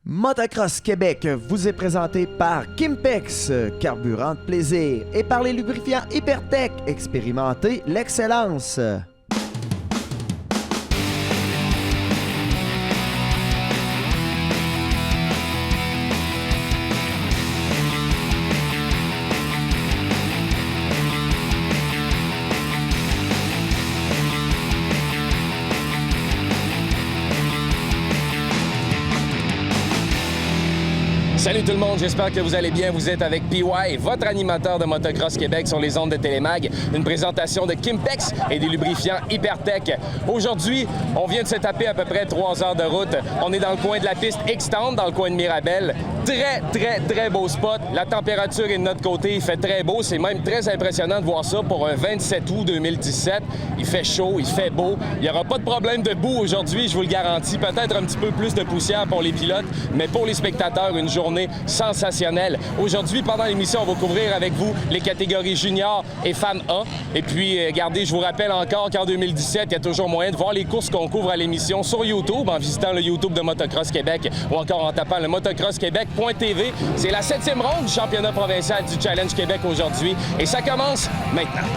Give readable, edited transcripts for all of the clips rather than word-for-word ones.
Motocross Québec vous est présenté par Kimpex, carburant de plaisir, et par les lubrifiants Hypertech, expérimentez l'excellence. Salut tout le monde, j'espère que vous allez bien. Vous êtes avec PY, votre animateur de Motocross Québec sur les ondes de Télémag. Une présentation de Kimpex et des lubrifiants Hypertech. Aujourd'hui, on vient de se taper à peu près 3 heures de route. On est dans le coin de la piste X-Town, dans le coin de Mirabel. Très beau spot. La température est de notre côté, il fait très beau. C'est même très impressionnant de voir ça pour un 27 août 2017. Il fait chaud, il fait beau. Il n'y aura pas de problème de boue aujourd'hui, je vous le garantis. Peut-être un petit peu plus de poussière pour les pilotes, mais pour les spectateurs, une journée sensationnelle. Aujourd'hui, pendant l'émission, on va couvrir avec vous les catégories junior et femmes A. Et puis, regardez, je vous rappelle encore qu'en 2017, il y a toujours moyen de voir les courses qu'on couvre à l'émission sur YouTube, en visitant le YouTube de Motocross Québec ou encore en tapant le motocrossquebec.tv. C'est la 7e ronde du championnat provincial du Challenge Québec aujourd'hui et ça commence maintenant.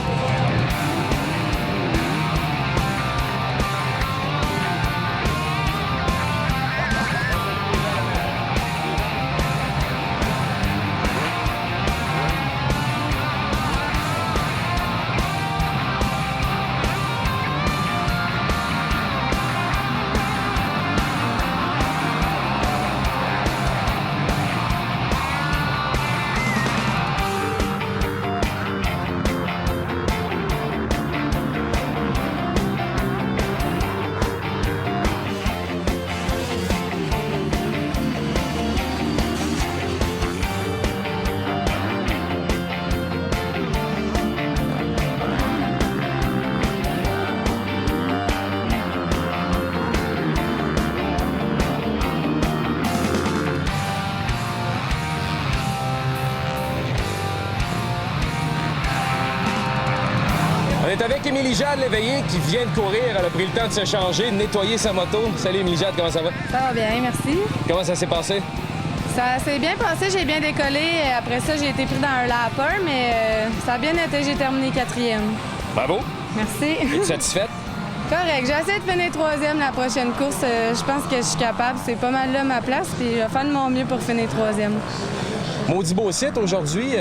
On est avec Émilie-Jade Léveillé qui vient de courir. Elle a pris le temps de se changer, de nettoyer sa moto. Salut Émilie-Jade, comment ça va? Ça va bien, merci. Comment ça s'est passé? Ça s'est bien passé, j'ai bien décollé. Après ça, j'ai été pris dans un lapper, mais ça a bien été, j'ai terminé 4e. Bravo! Merci. Es-tu satisfaite? Correct, j'ai essayé de finir 3e la prochaine course. Je pense que je suis capable, c'est pas mal là ma place, puis je vais faire de mon mieux pour finir 3e. Maudit beau site aujourd'hui,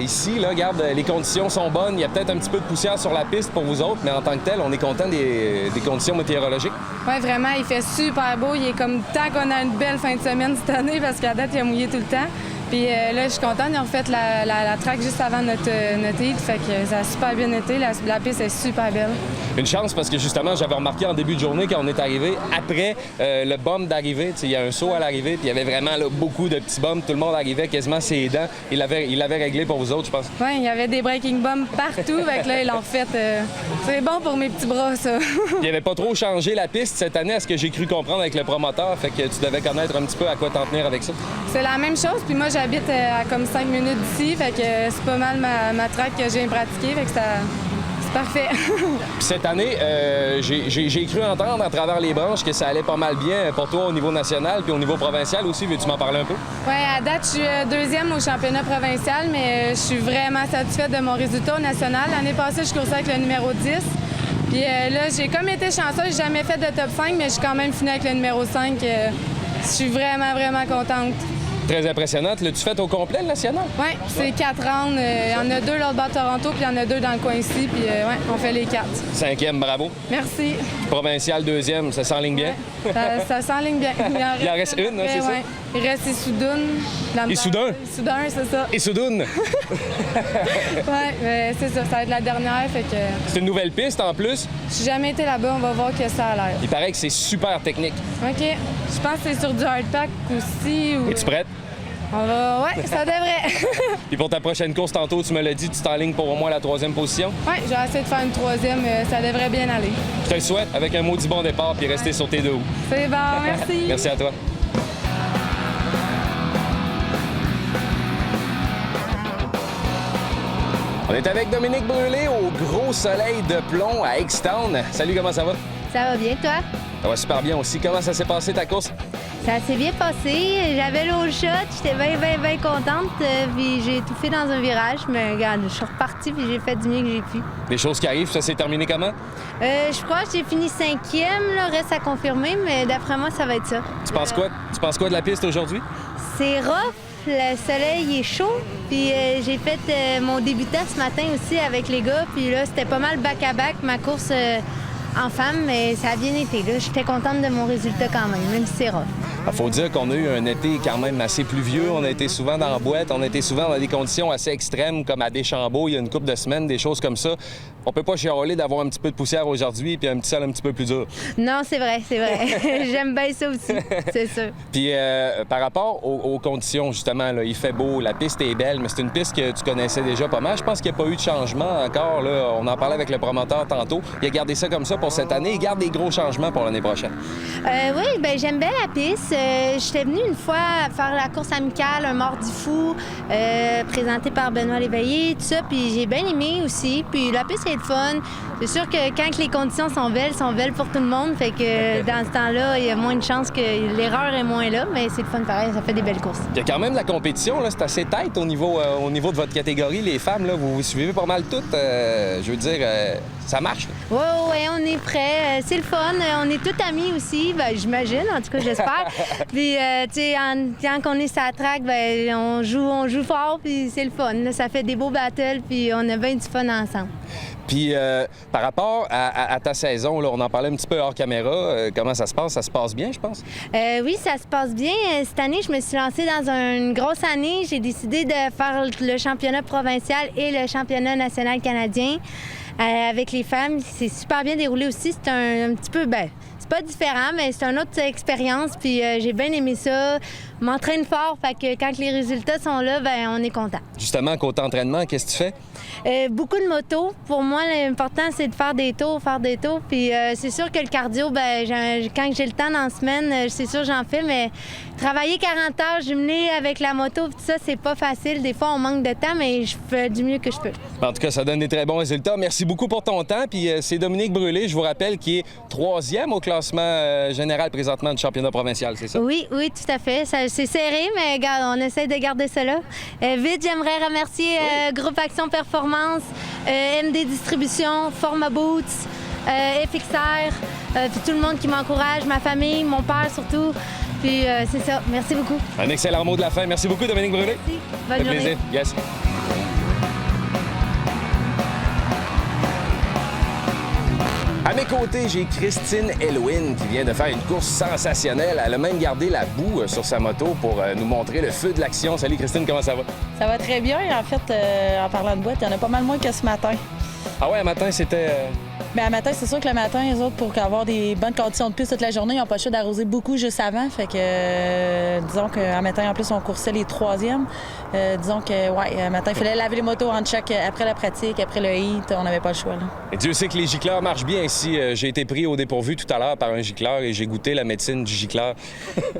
ici, là, regarde, les conditions sont bonnes. Il y a peut-être un petit peu de poussière sur la piste pour vous autres, mais en tant que tel, on est content des conditions météorologiques. Oui, vraiment, il fait super beau. Il est comme temps qu'on a une belle fin de semaine cette année parce qu'à date, il a mouillé tout le temps. Puis là, je suis contente, ils ont refait la track juste avant notre heat, fait que ça a super bien été. La piste est super belle. Une chance parce que justement, j'avais remarqué en début de journée quand on est arrivé, après le bump d'arrivée, il y a un saut à l'arrivée, puis il y avait vraiment là, beaucoup de petits bumps. Tout le monde arrivait quasiment ses dents. Il l'avait réglé pour vous autres, je pense. Oui, il y avait des breaking bumps partout, fait que là, ils l'ont refait. C'est bon pour mes petits bras, ça. Il n'avait pas trop changé la piste cette année, à ce que j'ai cru comprendre avec le promoteur, fait que tu devais connaître un petit peu à quoi t'en tenir avec ça. C'est la même chose, puis moi, j'habite à comme 5 minutes d'ici, fait que c'est pas mal ma track que j'ai pratiquée, fait que c'est parfait. Puis cette année, j'ai cru entendre à travers les branches que ça allait pas mal bien pour toi au niveau national puis au niveau provincial aussi. Veux-tu m'en parler un peu? Oui, à date, je suis 2e au championnat provincial, mais je suis vraiment satisfaite de mon résultat au national. L'année passée, je coursais avec le numéro 10. Puis là, j'ai comme été chanceuse, j'ai jamais fait de top 5, mais je suis quand même finie avec le numéro 5. Je suis vraiment contente. Très impressionnante. L'as-tu fait au complet, le national? Oui, c'est 4 rounds. Il y en a 2 l'autre bas de Toronto, puis il y en a 2 dans le coin ici, puis ouais, on fait les 4. 5e, bravo. Merci. Provincial, 2e, ça s'enligne bien? Ouais, ça s'enligne bien. Il en reste une, hein, c'est ça? Il reste Issoudun. Issoudun? Issoudun, c'est ça. Issoudun? Oui, c'est ça. Ça va être la dernière, fait que... C'est une nouvelle piste en plus. J'ai jamais été là-bas, on va voir que ça a l'air. Il paraît que c'est super technique. OK. Je pense que c'est sur du hardpack aussi. Ou... Es-tu prête? On va... Ouais, ça devrait. Puis pour ta prochaine course, tantôt, tu me l'as dit, tu t'enlignes pour au moins la 3e position? Oui, je vais essayer de faire une 3e. Ça devrait bien aller. Je te le souhaite avec un maudit bon départ puis rester sur tes 2 roues. C'est bon, merci. Merci à toi. On est avec Dominique Brûlé au gros soleil de plomb à X-Town. Salut, comment ça va? Ça va bien, toi? Ça va super bien aussi. Comment ça s'est passé ta course? Ça s'est bien passé. J'avais l'eau shot, j'étais bien contente. Puis j'ai étouffé dans un virage, mais regarde, je suis repartie puis j'ai fait du mieux que j'ai pu. Les choses qui arrivent, ça s'est terminé comment? Je crois que j'ai fini 5e, là, reste à confirmer, mais d'après moi, ça va être ça. Tu penses quoi? Tu penses quoi de la piste aujourd'hui? C'est rough, le soleil est chaud, puis j'ai fait mon débutant ce matin aussi avec les gars, puis là, c'était pas mal back-à-back, ma course en femme, mais ça a bien été. Là, j'étais contente de mon résultat quand même si c'est rough. Il faut dire qu'on a eu un été quand même assez pluvieux. On a été souvent dans la boîte, on a été souvent dans des conditions assez extrêmes, comme à Deschambault, il y a une couple de semaines, des choses comme ça. On peut pas chialer d'avoir un petit peu de poussière aujourd'hui puis un petit sol un petit peu plus dur. Non, c'est vrai. J'aime bien ça aussi, c'est sûr. Puis par rapport aux conditions, justement, là, il fait beau, la piste est belle, mais c'est une piste que tu connaissais déjà pas mal. Je pense qu'il n'y a pas eu de changement encore. Là. On en parlait avec le promoteur tantôt. Il a gardé ça comme ça pour cette année. Il garde des gros changements pour l'année prochaine. Oui, bien, j'aime bien la piste. J'étais venue une fois faire la course amicale, un Mardi fou, présenté par Benoît Léveillé, tout ça, puis j'ai bien aimé aussi. Puis la piste est le fun. C'est sûr que quand les conditions sont belles pour tout le monde, fait que dans ce temps-là, il y a moins de chances que l'erreur est moins là, mais c'est le fun pareil, ça fait des belles courses. Il y a quand même de la compétition, là, c'est assez tête au niveau de votre catégorie. Les femmes, là, vous suivez pas mal toutes. Je veux dire, ça marche. Oui, on est prêts. C'est le fun. On est toutes amies aussi, ben, j'imagine, en tout cas, j'espère. Puis, tu sais, quand on est sur la track, ben, on joue fort, puis c'est le fun. Là, ça fait des beaux battles, puis on a bien du fun ensemble. Puis, par rapport à ta saison, là, on en parlait un petit peu hors caméra. Comment ça se passe? Ça se passe bien, je pense? Oui, ça se passe bien. Cette année, je me suis lancée dans une grosse année. J'ai décidé de faire le championnat provincial et le championnat national canadien avec les femmes. C'est super bien déroulé aussi. C'est un petit peu... c'est pas différent, mais c'est une autre expérience. Puis j'ai bien aimé ça. Je m'entraîne fort, fait que quand les résultats sont là, ben on est content. Justement, côté entraînement, qu'est-ce que tu fais? Beaucoup de motos. Pour moi, l'important, c'est de faire des tours. Puis c'est sûr que le cardio, quand j'ai le temps dans la semaine, c'est sûr j'en fais, mais travailler 40 heures jumelé avec la moto, tout ça, c'est pas facile. Des fois, on manque de temps, mais je fais du mieux que je peux. En tout cas, ça donne des très bons résultats. Merci beaucoup pour ton temps. Puis c'est Dominique Brûlé, je vous rappelle, qui est 3e au classement général présentement du championnat provincial, c'est ça? Oui, tout à fait. C'est serré, mais regarde, on essaie de garder ça là. Vite, j'aimerais remercier Groupe Action Performance, MD Distribution, Forma Boots, FXR, puis tout le monde qui m'encourage, ma famille, mon père surtout. Puis c'est ça. Merci beaucoup. Un excellent mot de la fin. Merci beaucoup, Dominique Brûlé. Merci. Bonne journée. Plaisir. Yes. À mes côtés, j'ai Christine Elwin qui vient de faire une course sensationnelle. Elle a même gardé la boue sur sa moto pour nous montrer le feu de l'action. Salut Christine, comment ça va? Ça va très bien. En fait, en parlant de boîte, il y en a pas mal moins que ce matin. Ah ouais, un matin, c'était... Bien, à matin, c'est sûr que le matin, les autres, pour avoir des bonnes conditions de piste toute la journée, ils n'ont pas le choix d'arroser beaucoup juste avant. Fait que, disons qu'un matin, en plus, on coursait les 3e. Disons que, un matin, il fallait laver les motos en check après la pratique, après le heat. On n'avait pas le choix, là. Et Dieu sait que les gicleurs marchent bien ici. J'ai été pris au dépourvu tout à l'heure par un gicleur et j'ai goûté la médecine du gicleur.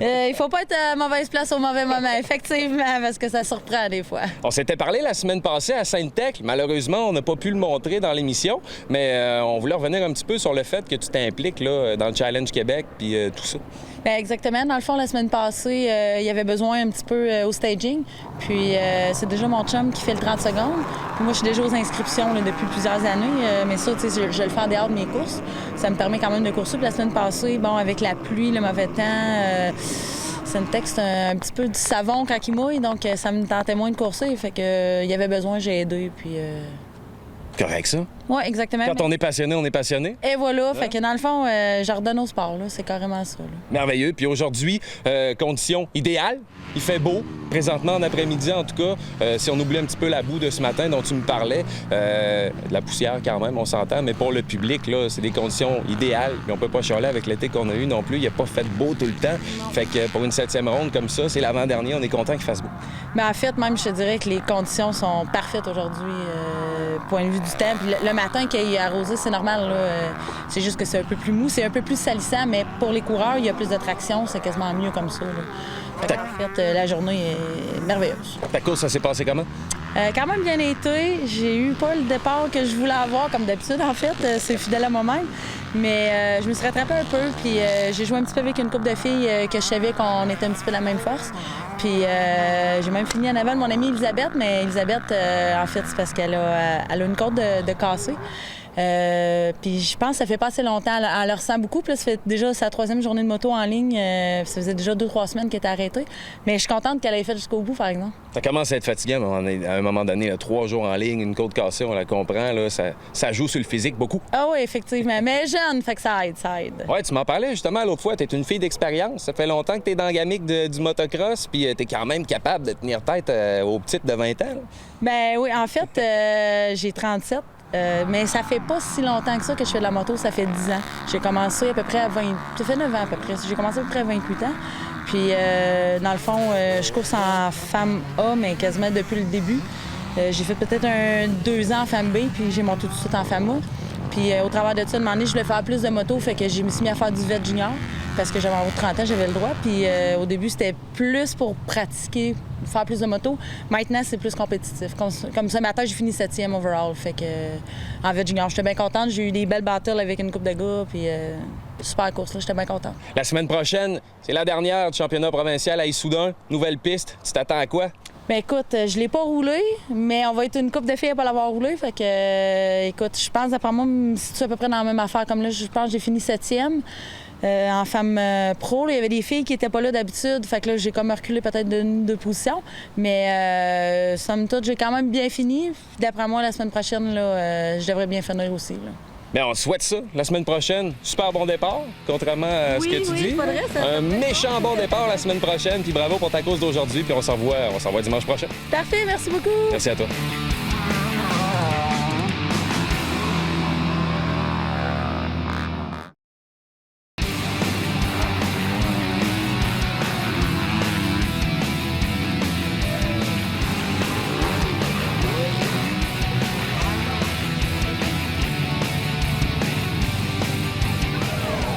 Il faut pas être à mauvaise place au mauvais moment, effectivement, parce que ça surprend des fois. On s'était parlé la semaine passée à Sainte-Tech. Malheureusement, on n'a pas pu le montrer dans l'émission, mais on voulait revenir un petit peu sur le fait que tu t'impliques là, dans le Challenge Québec puis tout ça. Bien, exactement. Dans le fond, la semaine passée, il y avait besoin un petit peu au staging. Puis c'est déjà mon chum qui fait le 30 secondes. Puis moi, je suis déjà aux inscriptions là, depuis plusieurs années. Mais ça, tu sais, je le fais en dehors de mes courses. Ça me permet quand même de courser. Puis la semaine passée, bon, avec la pluie, le mauvais temps... Sainte-Tech, c'est un petit peu du savon quand il mouille, donc ça me tentait moins de courser. Fait que il y avait besoin, j'ai aidé, puis... Correct, ça? Oui, exactement. Quand on est passionné, on est passionné. Et voilà, fait que dans le fond, je redonne au sport, là. C'est carrément ça, là. Merveilleux. Puis aujourd'hui, conditions idéales. Il fait beau, présentement en après-midi en tout cas. Si on oublie un petit peu la boue de ce matin dont tu me parlais, de la poussière quand même, on s'entend, mais pour le public, là, c'est des conditions idéales. Puis on peut pas chialer avec l'été qu'on a eu non plus. Il n'a pas fait beau tout le temps. Fait que pour une 7e ronde comme ça, c'est l'avant-dernier, on est content qu'il fasse beau. Bien, en fait, même, je te dirais que les conditions sont parfaites aujourd'hui, point de vue du temps. Puis le matin qu'il y a arrosé, c'est normal, là. C'est juste que c'est un peu plus mou, c'est un peu plus salissant, mais pour les coureurs, il y a plus de traction, c'est quasiment mieux comme ça, là. En fait, la journée est merveilleuse. Ta course, ça s'est passé comment? Quand même bien été. J'ai eu pas le départ que je voulais avoir, comme d'habitude, en fait. C'est fidèle à moi-même. Mais je me suis rattrapée un peu, puis j'ai joué un petit peu avec une couple de filles que je savais qu'on était un petit peu la même force. Puis j'ai même fini en avant de mon amie Elisabeth, mais Elisabeth, en fait, c'est parce qu'elle a une côte de cassée. Puis je pense que ça fait pas assez longtemps. Elle le ressent beaucoup. Puis là, ça fait déjà sa 3e journée de moto en ligne. Ça faisait déjà 2-3 semaines qu'elle était arrêtée. Mais je suis contente qu'elle ait fait jusqu'au bout, par exemple. Ça commence à être fatigant à un moment donné. Là, 3 jours en ligne, une côte cassée, on la comprend. Là, ça joue sur le physique beaucoup. Ah oui, effectivement. Mais jeune, fait que ça aide, ça aide. Ouais, tu m'en parlais justement l'autre fois. T'es une fille d'expérience. Ça fait longtemps que t'es dans la gamique du motocross. Puis t'es quand même capable de tenir tête aux petites de 20 ans. Là. Ben oui, en fait, j'ai 37. Mais ça fait pas si longtemps que ça que je fais de la moto, ça fait 10 ans. J'ai commencé à peu près à 20... Ça fait 9 ans à peu près. J'ai commencé à peu près à 28 ans. Puis, dans le fond, je course en femme A, mais quasiment depuis le début. J'ai fait peut-être 2 ans en femme B, puis j'ai monté tout de suite en femme A. Puis, au travers de ça, de je voulais faire plus de moto, fait que je me suis mis à faire du VET junior, parce que j'avais en haut de 30 ans, j'avais le droit. Puis, au début, c'était plus pour pratiquer, faire plus de moto. Maintenant, c'est plus compétitif. Comme ce matin, j'ai fini 7e overall. Fait que, en VET junior, j'étais bien contente. J'ai eu des belles battles avec une couple de gars, puis super course, là, j'étais bien contente. La semaine prochaine, c'est la dernière du championnat provincial à Issoudun. Nouvelle piste. Tu t'attends à quoi? Bien, écoute, je l'ai pas roulé, mais on va être une couple de filles à pas l'avoir roulé. Fait que, écoute, je pense, d'après moi, si tu es à peu près dans la même affaire comme là, je pense que j'ai fini 7e. En femme pro, là, il y avait des filles qui étaient pas là d'habitude. Fait que là, j'ai comme reculé peut-être de position. Mais somme toute, j'ai quand même bien fini. D'après moi, la semaine prochaine, là, je devrais bien finir aussi. Là. Bien, on souhaite ça la semaine prochaine. Super bon départ, contrairement à ce que tu dis. Faudrait, ça. Un méchant bon départ la semaine prochaine. Puis bravo pour ta course d'aujourd'hui. Puis on s'en voit dimanche prochain. Parfait, merci beaucoup. Merci à toi.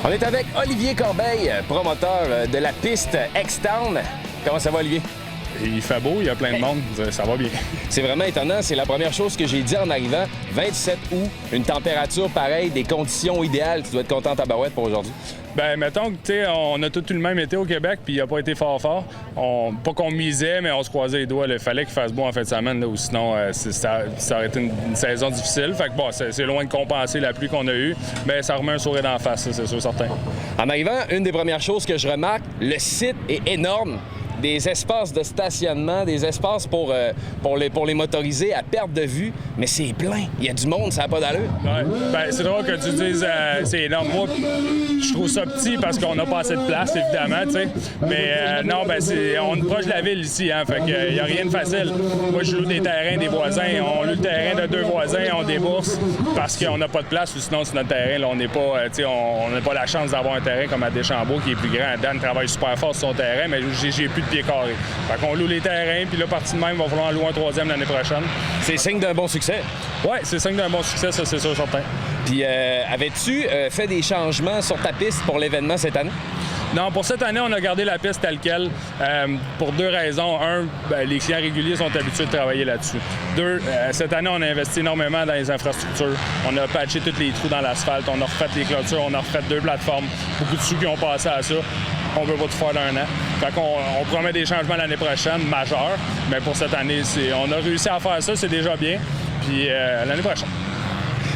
On est avec Olivier Corbeil, promoteur de la piste X-Town. Comment ça va, Olivier? Il fait beau, il y a plein de monde, ça va bien. C'est vraiment étonnant, c'est la première chose que j'ai dit en arrivant. 27 août, une température pareille, des conditions idéales. Tu dois être content à Barouette pour aujourd'hui. Ben mettons que, tu sais, on a tout eu le même été au Québec, puis il n'a pas été fort. Pas qu'on misait, mais on se croisait les doigts. Il fallait qu'il fasse beau en fin de semaine, là, ou sinon ça aurait été une saison difficile. Fait que bon, c'est loin de compenser la pluie qu'on a eue, mais ça remet un sourire d'en face, c'est sûr, certain. En arrivant, une des premières choses que je remarque, le site est énorme. Des espaces de stationnement, des espaces pour les motorisés à perte de vue, mais c'est plein. Il y a du monde, ça n'a pas d'allure. Ouais. Ben, c'est drôle que tu dises c'est énorme. Moi, je trouve ça petit parce qu'on n'a pas assez de place, évidemment, tu sais. Mais non, ben on est proche de la ville ici, hein, fait qu'il n'y a rien de facile. Moi, je loue des terrains des voisins. On loue le terrain de 2 voisins, on débourse parce qu'on n'a pas de place, ou sinon, sur notre terrain, là, on n'est pas, on n'a pas la chance d'avoir un terrain comme à Deschambault qui est plus grand. Dan travaille super fort sur son terrain, mais j'ai plus de pieds carrés. Fait qu'on loue les terrains, puis là, parti de même, il va falloir en louer un 3e l'année prochaine. C'est signe d'un bon succès. Oui, c'est signe d'un bon succès, ça, c'est sûr, certain. Puis, avais-tu fait des changements sur ta piste pour l'événement cette année? Non, pour cette année, on a gardé la piste telle quelle pour 2 raisons. Un, ben, les clients réguliers sont habitués de travailler là-dessus. 2, cette année, on a investi énormément dans les infrastructures. On a patché tous les trous dans l'asphalte, on a refait les clôtures, on a refait 2 plateformes. Beaucoup de sous qui ont passé à ça. On veut pas tout faire d'un an. Fait qu'on promet des changements l'année prochaine, majeurs. Mais pour cette année, on a réussi à faire ça, c'est déjà bien. Puis l'année prochaine.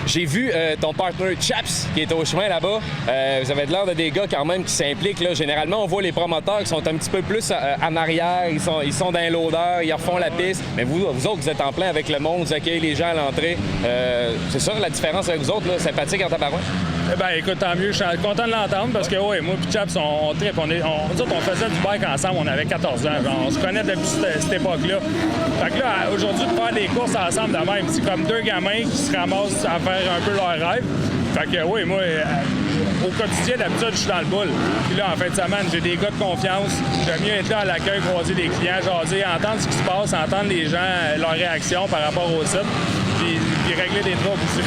J'ai vu ton partner Chaps qui est au chemin là-bas. Vous avez l'air de des gars quand même qui s'impliquent. Là. Généralement, on voit les promoteurs qui sont un petit peu plus en arrière. Ils sont dans l'odeur, ils refont la piste. Mais vous autres, vous êtes en plein avec le monde, vous accueillez les gens à l'entrée. C'est ça la différence avec vous autres, là, sympathique en tabarouette? Ben écoute, tant mieux. Je suis content de l'entendre parce que ouais, moi et Chaps, on trippe. Nous autres, on faisait du bike ensemble, on avait 14 ans. Genre, on se connaît depuis cette époque-là. Fait que là, aujourd'hui, de faire des courses ensemble de même, c'est comme 2 gamins qui se ramassent à faire un peu leur rêve. Fait que oui, moi, au quotidien, d'habitude, je suis dans le boule. Puis là, en fin de semaine, j'ai des gars de confiance. J'aime mieux être là à l'accueil, croiser des clients, jaser, entendre ce qui se passe, entendre les gens, leurs réactions par rapport au site, puis régler des troubles aussi.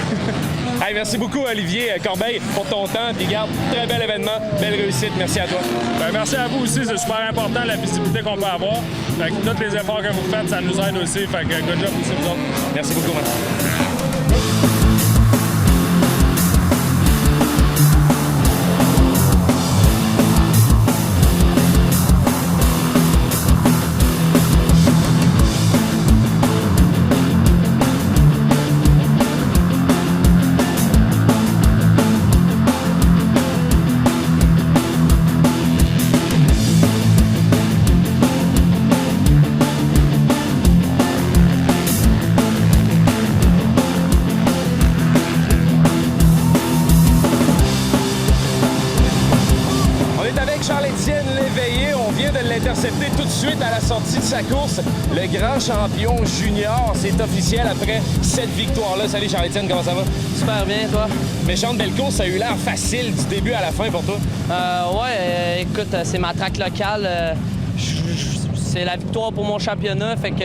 Hey, merci beaucoup, Olivier Corbeil, pour ton temps. Puis garde, très bel événement, belle réussite. Merci à toi. Ben, merci à vous aussi, c'est super important la visibilité qu'on peut avoir. Fait que tous les efforts que vous faites, ça nous aide aussi. Fait que good job aussi, vous autres. Merci beaucoup, man. Charles-Étienne Léveillé, on vient de l'intercepter tout de suite à la sortie de sa course. Le grand champion junior, c'est officiel après cette victoire-là. Salut Charles-Étienne, comment ça va? Super bien, toi? Méchante belle course, ça a eu l'air facile du début à la fin pour toi. Écoute, c'est ma track locale. C'est la victoire pour mon championnat, fait que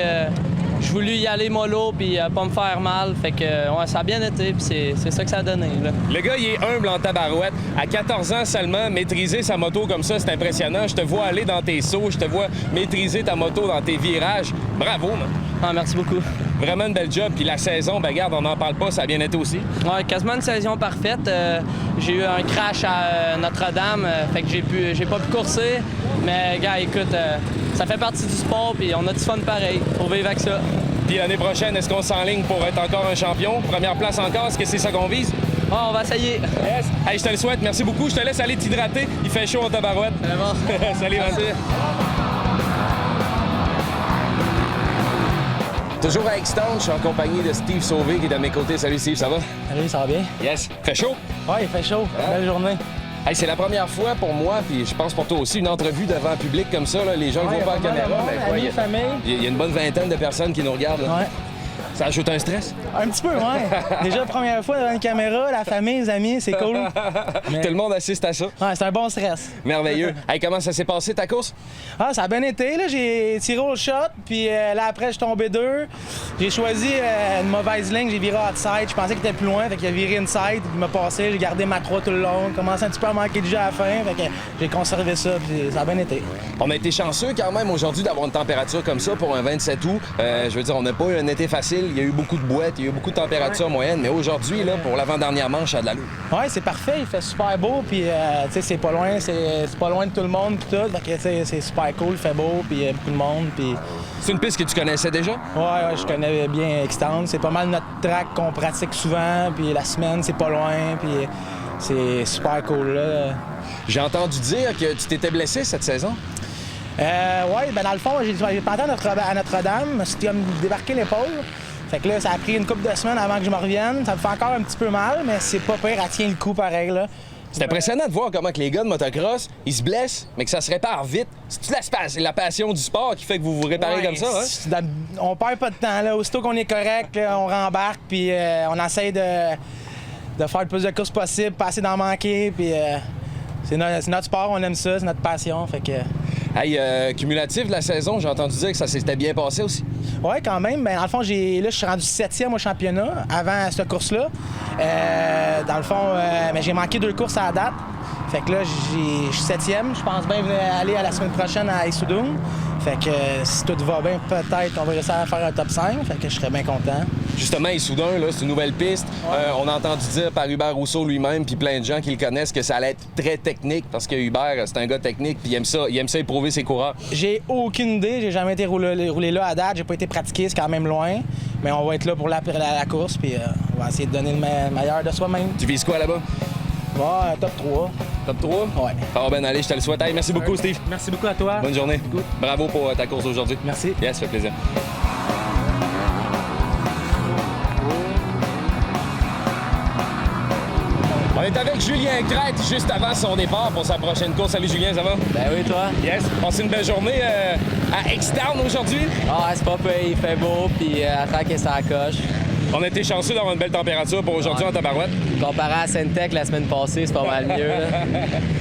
je voulais y aller mollo puis pas me faire mal. Fait que ça a bien été, puis c'est ça que ça a donné. Là. Le gars, il est humble en tabarouette. À 14 ans seulement, maîtriser sa moto comme ça, c'est impressionnant. Je te vois aller dans tes sauts, je te vois maîtriser ta moto dans tes virages. Bravo, man. Ah, merci beaucoup. Vraiment une belle job. Puis la saison, ben regarde, on n'en parle pas, ça a bien été aussi. Ouais, quasiment une saison parfaite. J'ai eu un crash à Notre-Dame, fait que j'ai pas pu courser. Mais gars, écoute, ça fait partie du sport, puis on a du fun pareil. Faut vivre avec ça. Puis l'année prochaine, est-ce qu'on s'enligne pour être encore un champion? Première place encore, est-ce que c'est ça qu'on vise? Ah, on va essayer. Yes. Hey, je te le souhaite, merci beaucoup. Je te laisse aller t'hydrater. Il fait chaud en tabarouette. Salut, merci. Toujours à Extend, je suis en compagnie de Steve Sauvé qui est à mes côtés. Salut Steve, ça va? Salut, ça va bien? Yes. Fait chaud? Oui, il fait chaud. Belle journée. Hey, c'est la première fois pour moi, puis je pense pour toi aussi, une entrevue devant un public comme ça. Là. Les gens ne voient pas la caméra. Il y a une bonne vingtaine de personnes qui nous regardent. Là. Ouais. Ça ajoute un stress? Un petit peu, ouais. Déjà, première fois devant une caméra, la famille, les amis, c'est cool. Mais... Tout le monde assiste à ça. Ouais, c'est un bon stress. Merveilleux. Hey, comment ça s'est passé ta course? Ah, ça a bien été. Là, j'ai tiré au shot, puis là, après, je suis tombé 2. J'ai choisi une mauvaise ligne, j'ai viré outside. Je pensais qu'il était plus loin, fait qu'il a viré inside, il m'a passé, j'ai gardé ma 3 tout le long. Commencé un petit peu à manquer de jeu à la fin, fait que j'ai conservé ça, puis ça a bien été. On a été chanceux quand même aujourd'hui d'avoir une température comme ça pour un 27 août. Je veux dire, on n'a pas eu un été facile. Il y a eu beaucoup de boîtes, il y a eu beaucoup de température moyenne, mais aujourd'hui, là, pour l'avant-dernière manche, ça a de l'allure. Oui, c'est parfait, il fait super beau, puis tu sais, c'est pas loin, c'est pas loin de tout le monde, puis tout, fait que c'est super cool, il fait beau, puis il y a beaucoup de monde, puis... C'est une piste que tu connaissais déjà? Ouais, je connais bien Extend. C'est pas mal notre track qu'on pratique souvent, puis la semaine, c'est pas loin, puis c'est super cool, là. J'ai entendu dire que tu t'étais blessé cette saison? Oui, ben dans le fond, j'ai planté à Notre-Dame, c'était comme débarqué l'épaule. Fait que là, ça a pris une couple de semaines avant que je me revienne. Ça me fait encore un petit peu mal, mais c'est pas pire, elle tient le coup pareil, là. C'est impressionnant de voir comment que les gars de motocross, ils se blessent, mais que ça se répare vite. C'est-tu la passion du sport qui fait que vous vous réparez comme ça, hein? On perd pas de temps, là. Aussitôt qu'on est correct, là, on rembarque, puis on essaye de faire le plus de courses possible, pas assez d'en manquer, puis c'est notre sport, on aime ça, c'est notre passion, fait que... Hey, cumulatif de la saison, j'ai entendu dire que ça s'était bien passé aussi. Oui, quand même. Ben, dans le fond, je suis rendu 7e au championnat avant cette course-là. Dans le fond, j'ai manqué 2 courses à la date. Fait que là, je suis 7e. Je pense bien aller à la semaine prochaine à Issoudun. Fait que si tout va bien, peut-être qu'on va réussir à faire un top 5. Fait que je serais bien content. Justement, Issoudun, là, c'est une nouvelle piste. Ouais. On a entendu dire par Hubert Rousseau lui-même, puis plein de gens qui le connaissent, que ça allait être très technique parce que Hubert, c'est un gars technique, puis il aime ça éprouver ses coureurs. J'ai aucune idée. J'ai jamais été roulé là à date. J'ai pas été pratiqué, c'est quand même loin. Mais on va être là pour la course, puis on va essayer de donner le meilleur de soi-même. Tu vises quoi là-bas? Ouais, top 3. Top 3? Ouais. Ça va bien aller, je te le souhaite. Hey, merci beaucoup, Steve. Merci beaucoup à toi. Bonne journée. Bravo pour ta course aujourd'hui. Merci. Yes, ça fait plaisir. On est avec Julien Crête juste avant son départ pour sa prochaine course. Salut Julien, ça va? Ben oui, toi? Yes. Passez une belle journée à Extend aujourd'hui. Ah, c'est pas pire, il fait beau, puis la track est sa coche. On a été chanceux d'avoir une belle température pour aujourd'hui en tabarouette. Comparé à Syntec la semaine passée, c'est pas mal mieux.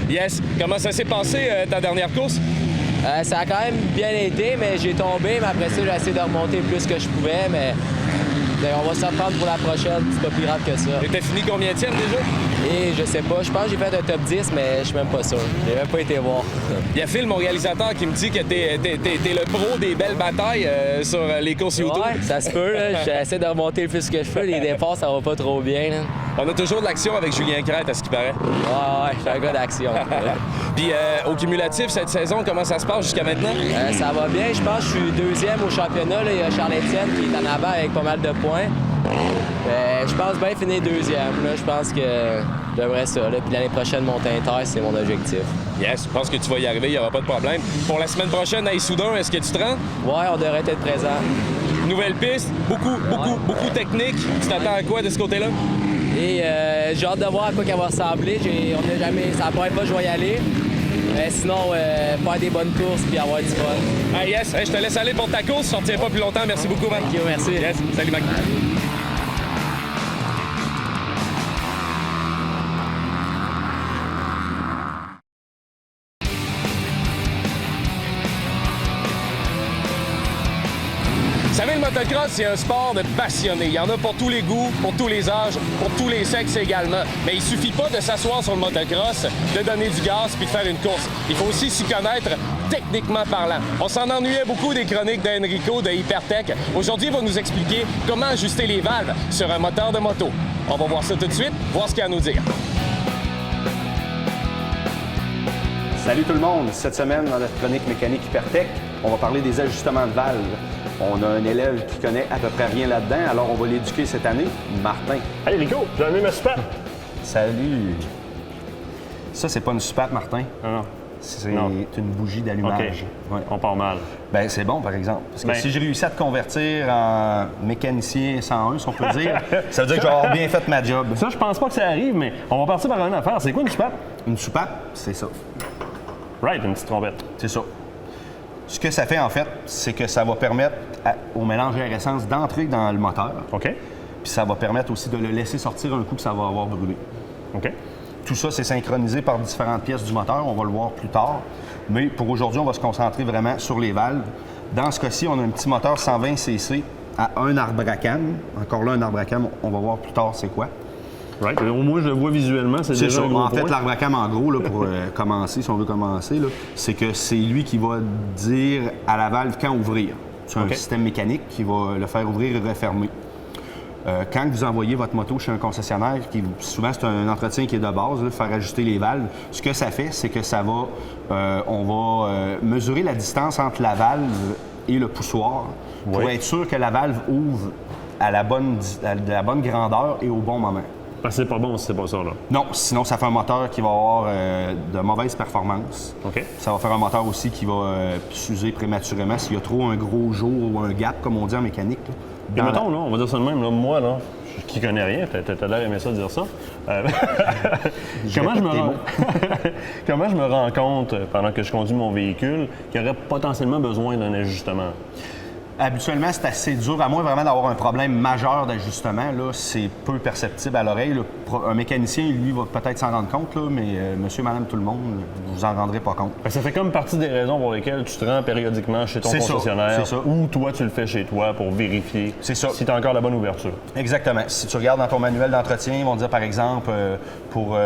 Yes. Comment ça s'est passé ta dernière course? Ça a quand même bien été, mais j'ai tombé, mais après ça, j'ai essayé de remonter le plus que je pouvais, mais on va s'en prendre pour la prochaine, c'est pas plus grave que ça. Et t'as fini combienième déjà? Et je sais pas, je pense que j'ai fait un top 10, mais je suis même pas sûr. J'ai même pas été voir. Il y a Phil, mon réalisateur, qui me dit que t'es le pro des belles batailles sur les courses YouTube. Ouais, ça se peut, là. J'essaie de remonter le plus que je peux. Les départs, ça va pas trop bien, là. On a toujours de l'action avec Julien Crête, à ce qui paraît. Ouais, je suis un gars d'action. Puis au cumulatif, cette saison, comment ça se passe jusqu'à maintenant? Ça va bien, je pense que je suis deuxième au championnat. Là. Il y a Charles-Étienne qui est en avant avec pas mal de points. Je pense bien finir deuxième. Là. Je pense que j'aimerais ça. Là. Puis l'année prochaine, monter inter, c'est mon objectif. Yes, je pense que tu vas y arriver, il n'y aura pas de problème. Pour la semaine prochaine à Issoudun, est-ce que tu te rends? Ouais, on devrait être présent. Nouvelle piste, beaucoup technique. Tu t'attends à quoi de ce côté-là? Et j'ai hâte de voir à quoi qu'elle va ressembler. On n'a jamais... C'est la première fois que je vais y aller. Mais sinon, faire des bonnes courses puis avoir du fun. Ah yes, hey, je te laisse aller pour ta course. Je ne retiens pas plus longtemps. Merci beaucoup, Mac. OK, merci. Yes, salut, Mac. Vous savez, le motocross, c'est un sport de passionnés. Il y en a pour tous les goûts, pour tous les âges, pour tous les sexes également. Mais il suffit pas de s'asseoir sur le motocross, de donner du gaz puis de faire une course. Il faut aussi s'y connaître techniquement parlant. On s'en ennuyait beaucoup des chroniques d'Enrico de Hypertech. Aujourd'hui, il va nous expliquer comment ajuster les valves sur un moteur de moto. On va voir ça tout de suite, voir ce qu'il y a à nous dire. Salut tout le monde! Cette semaine, dans notre chronique mécanique Hypertech, on va parler des ajustements de valves. On a un élève qui connaît à peu près rien là-dedans, alors on va l'éduquer cette année, Martin. Hey Rico, j'ai amené ma soupape! Salut! Ça, c'est pas une soupape, Martin. Non. C'est une bougie d'allumage. OK. Ouais. On part mal. Ben c'est bon, par exemple. Parce que si j'ai réussi à te convertir en mécanicien 101, si on peut dire, ça veut dire que j'ai avoir bien fait ma job. Ça, je pense pas que ça arrive, mais on va partir par une affaire. C'est quoi une soupape? Une soupape, c'est ça. Right, une petite trompette. C'est ça. Ce que ça fait, en fait, c'est que ça va permettre au mélange air-essence d'entrer dans le moteur. OK. Puis ça va permettre aussi de le laisser sortir un coup que ça va avoir brûlé. OK. Tout ça, c'est synchronisé par différentes pièces du moteur. On va le voir plus tard. Mais pour aujourd'hui, on va se concentrer vraiment sur les valves. Dans ce cas-ci, on a un petit moteur 120 cc à un arbre à cam. Encore là, un arbre à cam, on va voir plus tard c'est quoi. Right. Au moins, je le vois visuellement. C'est déjà ça. Un gros En fait, point. l'arbre à cam, en gros, là, pour commencer, si on veut commencer, c'est que c'est lui qui va dire à la valve quand ouvrir. C'est un système mécanique qui va le faire ouvrir et refermer. Quand vous envoyez votre moto chez un concessionnaire, souvent c'est un entretien qui est de base, là, faire ajuster les valves, ce que ça fait, c'est que ça va, on va mesurer la distance entre la valve et le poussoir pour être sûr que la valve ouvre à la bonne grandeur et au bon moment. Parce que c'est pas bon si c'est pas ça, là. Non, sinon ça fait un moteur qui va avoir de mauvaises performances. OK. Ça va faire un moteur aussi qui va s'user prématurément s'il y a trop un gros jour ou un gap, comme on dit en mécanique. Et mettons, là, on va dire ça de même, là, moi, là, qui connais rien, t'as l'air aimé ça dire ça. Comment je me rends compte, pendant que je conduis mon véhicule, qu'il y aurait potentiellement besoin d'un ajustement? Habituellement, c'est assez dur, à moins vraiment d'avoir un problème majeur d'ajustement. Là, c'est peu perceptible à l'oreille. Un mécanicien, lui, va peut-être s'en rendre compte, là, mais monsieur, madame, tout le monde, vous en rendrez pas compte. Ça fait comme partie des raisons pour lesquelles tu te rends périodiquement chez ton concessionnaire ou toi, tu le fais chez toi pour vérifier si tu as encore la bonne ouverture. Exactement. Si tu regardes dans ton manuel d'entretien, ils vont dire, par exemple, pour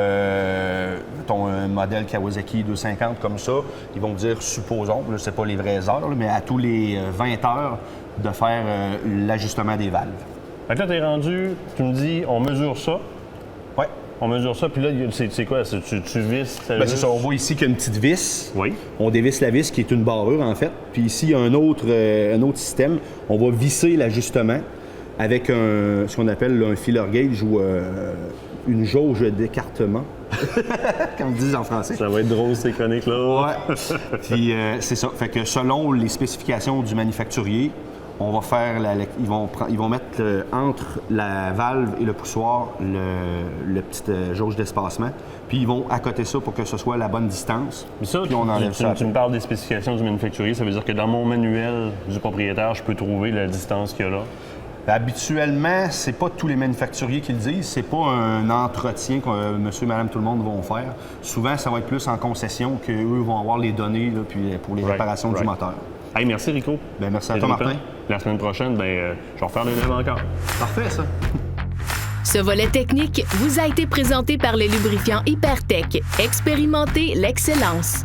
ton modèle Kawasaki 250 comme ça, ils vont dire, supposons, je ne sais pas les vraies heures, mais à tous les 20 heures, de faire l'ajustement des valves. Fait que là, tu es rendu, tu me dis, on mesure ça. Oui. On mesure ça, puis là, c'est quoi? Tu visses? Bien, c'est ça. On voit ici qu'il y a une petite vis. Oui. On dévisse la vis qui est une barrure, en fait. Puis ici, il y a un autre système. On va visser l'ajustement avec ce qu'on appelle un filler gauge ou une jauge d'écartement. Comme ils disent en français. Ça va être drôle, ces chroniques-là. Ouais. Puis c'est ça. Fait que selon les spécifications du manufacturier, on va faire ils vont mettre entre la valve et le poussoir le petite jauge d'espacement. Puis ils vont accoter ça pour que ce soit la bonne distance. Mais ça, puis on enlève ça. Tu me parles des spécifications du manufacturier, ça veut dire que dans mon manuel du propriétaire, je peux trouver la distance qu'il y a là? Habituellement, c'est pas tous les manufacturiers qui le disent. C'est pas un entretien que monsieur, madame, tout le monde vont faire. Souvent, ça va être plus en concession qu'eux vont avoir les données là, puis pour les réparations du moteur. Hey, merci Rico. Ben, merci à toi, Martin. La semaine prochaine, je vais refaire les lèvres encore. Parfait, ça. Ce volet technique vous a été présenté par les lubrifiants Hypertech. Expérimentez l'excellence.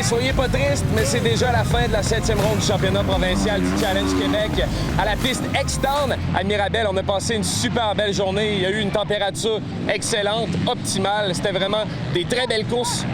Soyez pas tristes, mais c'est déjà la fin de la 7e ronde du championnat provincial du Challenge Québec. À la piste X-Town à Mirabel, on a passé une super belle journée. Il y a eu une température excellente, optimale. C'était vraiment des très belles courses.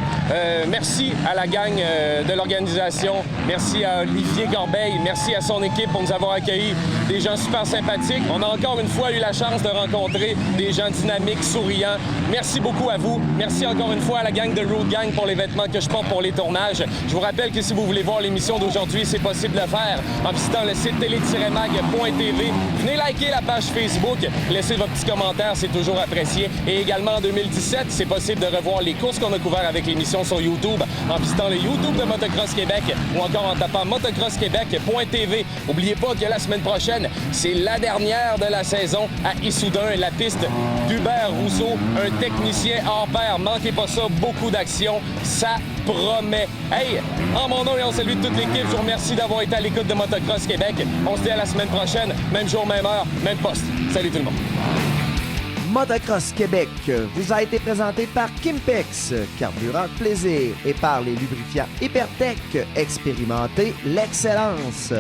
Merci à la gang de l'organisation. Merci à Olivier Corbeil. Merci à son équipe pour nous avoir accueillis. Des gens super sympathiques. On a encore une fois eu la chance de rencontrer des gens dynamiques, souriants. Merci beaucoup à vous. Merci encore une fois à la gang de Road Gang pour les vêtements que je porte pour les tournages. Je vous rappelle que si vous voulez voir l'émission d'aujourd'hui, c'est possible de le faire en visitant le site télé-mag.tv. Venez liker la page Facebook, laissez vos petits commentaires, c'est toujours apprécié. Et également en 2017, c'est possible de revoir les courses qu'on a couvertes avec l'émission sur YouTube en visitant le YouTube de Motocross Québec ou encore en tapant motocrossquebec.tv. N'oubliez pas que la semaine prochaine, c'est la dernière de la saison à Issoudun, la piste d'Hubert Rousseau, un technicien hors pair. Manquez pas ça, beaucoup d'action, ça promet. Hey, en mon nom et en celui de toute l'équipe, je vous remercie d'avoir été à l'écoute de Motocross Québec. On se dit à la semaine prochaine, même jour, même heure, même poste. Salut tout le monde. Motocross Québec vous a été présenté par Kimpex, carburant de plaisir, et par les lubrifiants Hypertech. Expérimentez l'excellence.